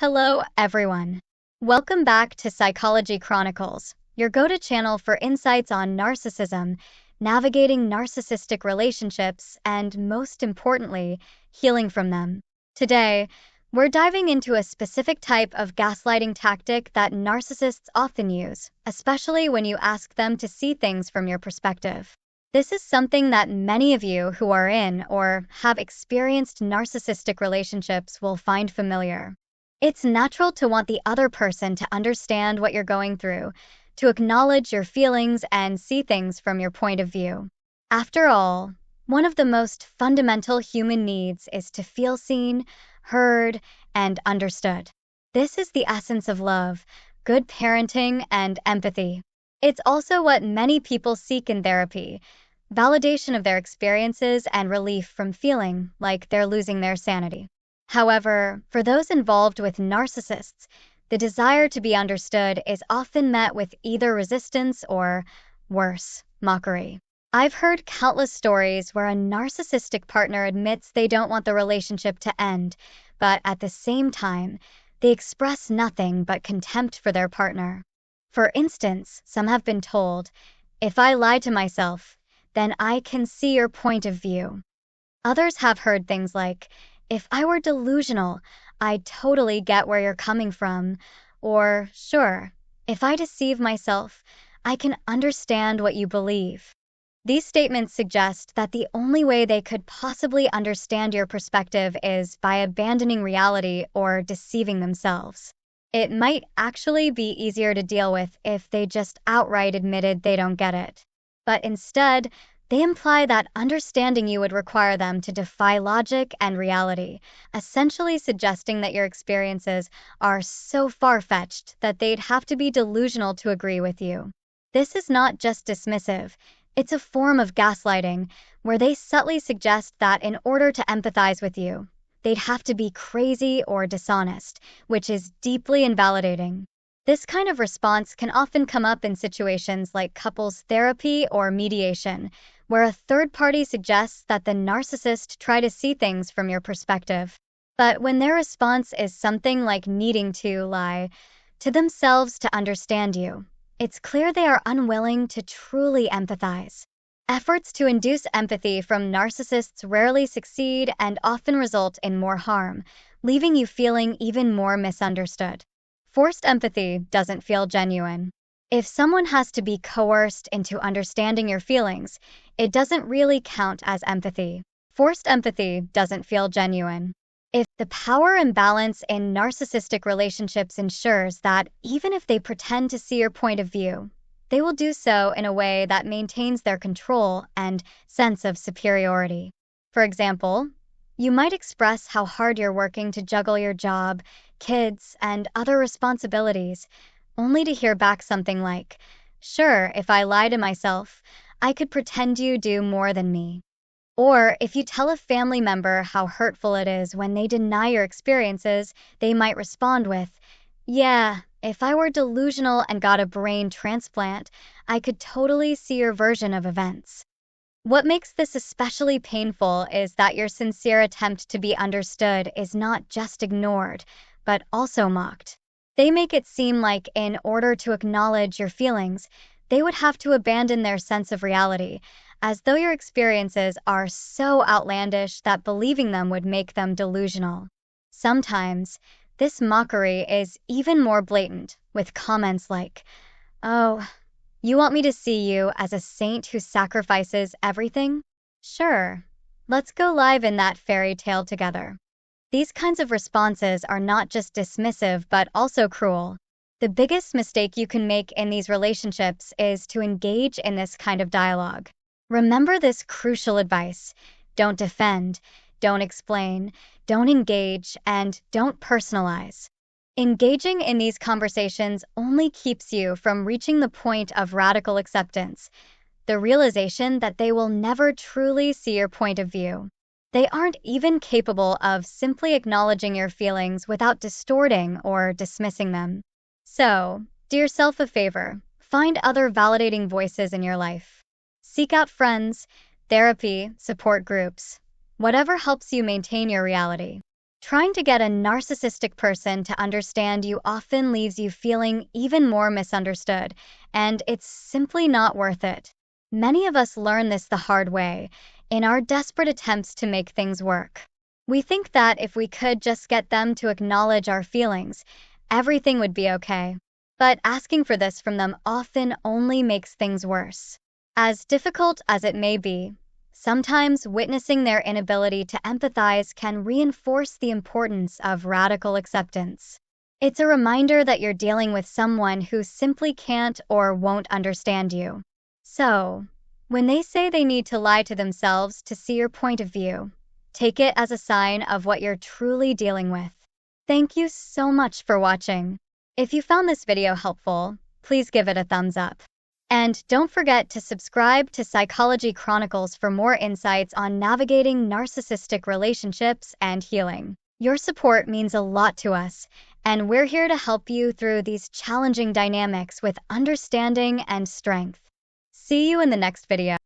Hello, everyone. Welcome back to Psychology Chronicles, your go-to channel for insights on narcissism, navigating narcissistic relationships, and most importantly, healing from them. Today, we're diving into a specific type of gaslighting tactic that narcissists often use, especially when you ask them to see things from your perspective. This is something that many of you who are in or have experienced narcissistic relationships will find familiar. It's natural to want the other person to understand what you're going through, to acknowledge your feelings and see things from your point of view. After all, one of the most fundamental human needs is to feel seen, heard, and understood. This is the essence of love, good parenting, and empathy. It's also what many people seek in therapy: validation of their experiences and relief from feeling like they're losing their sanity. However, for those involved with narcissists, the desire to be understood is often met with either resistance or, worse, mockery. I've heard countless stories where a narcissistic partner admits they don't want the relationship to end, but at the same time, they express nothing but contempt for their partner. For instance, some have been told, "If I lie to myself, then I can see your point of view." Others have heard things like, "If I were delusional, I'd totally get where you're coming from," or, "Sure, if I deceive myself, I can understand what you believe." These statements suggest that the only way they could possibly understand your perspective is by abandoning reality or deceiving themselves. It might actually be easier to deal with if they just outright admitted they don't get it. But instead, they imply that understanding you would require them to defy logic and reality, essentially suggesting that your experiences are so far-fetched that they'd have to be delusional to agree with you. This is not just dismissive, it's a form of gaslighting, where they subtly suggest that in order to empathize with you, they'd have to be crazy or dishonest, which is deeply invalidating. This kind of response can often come up in situations like couples therapy or mediation, where a third party suggests that the narcissist try to see things from your perspective. But when their response is something like needing to lie to themselves to understand you, it's clear they are unwilling to truly empathize. Efforts to induce empathy from narcissists rarely succeed and often result in more harm, leaving you feeling even more misunderstood. Forced empathy doesn't feel genuine. If someone has to be coerced into understanding your feelings, it doesn't really count as empathy. Forced empathy doesn't feel genuine. If the power imbalance in narcissistic relationships ensures that even if they pretend to see your point of view, they will do so in a way that maintains their control and sense of superiority. For example, you might express how hard you're working to juggle your job, kids, and other responsibilities, only to hear back something like, "Sure, if I lie to myself, I could pretend you do more than me." Or if you tell a family member how hurtful it is when they deny your experiences, they might respond with, "Yeah, if I were delusional and got a brain transplant, I could totally see your version of events." What makes this especially painful is that your sincere attempt to be understood is not just ignored, but also mocked. They make it seem like in order to acknowledge your feelings, they would have to abandon their sense of reality, as though your experiences are so outlandish that believing them would make them delusional. Sometimes, this mockery is even more blatant, with comments like, "Oh, you want me to see you as a saint who sacrifices everything? Sure, let's go live in that fairy tale together." These kinds of responses are not just dismissive but also cruel. The biggest mistake you can make in these relationships is to engage in this kind of dialogue. Remember this crucial advice: don't defend, don't explain, don't engage, and don't personalize. Engaging in these conversations only keeps you from reaching the point of radical acceptance, the realization that they will never truly see your point of view. They aren't even capable of simply acknowledging your feelings without distorting or dismissing them. So, do yourself a favor, find other validating voices in your life. Seek out friends, therapy, support groups, whatever helps you maintain your reality. Trying to get a narcissistic person to understand you often leaves you feeling even more misunderstood, and it's simply not worth it. Many of us learn this the hard way, in our desperate attempts to make things work. We think that if we could just get them to acknowledge our feelings, everything would be okay. But asking for this from them often only makes things worse. As difficult as it may be, sometimes witnessing their inability to empathize can reinforce the importance of radical acceptance. It's a reminder that you're dealing with someone who simply can't or won't understand you. So, when they say they need to lie to themselves to see your point of view, take it as a sign of what you're truly dealing with. Thank you so much for watching. If you found this video helpful, please give it a thumbs up. And don't forget to subscribe to Psychology Chronicles for more insights on navigating narcissistic relationships and healing. Your support means a lot to us, and we're here to help you through these challenging dynamics with understanding and strength. See you in the next video.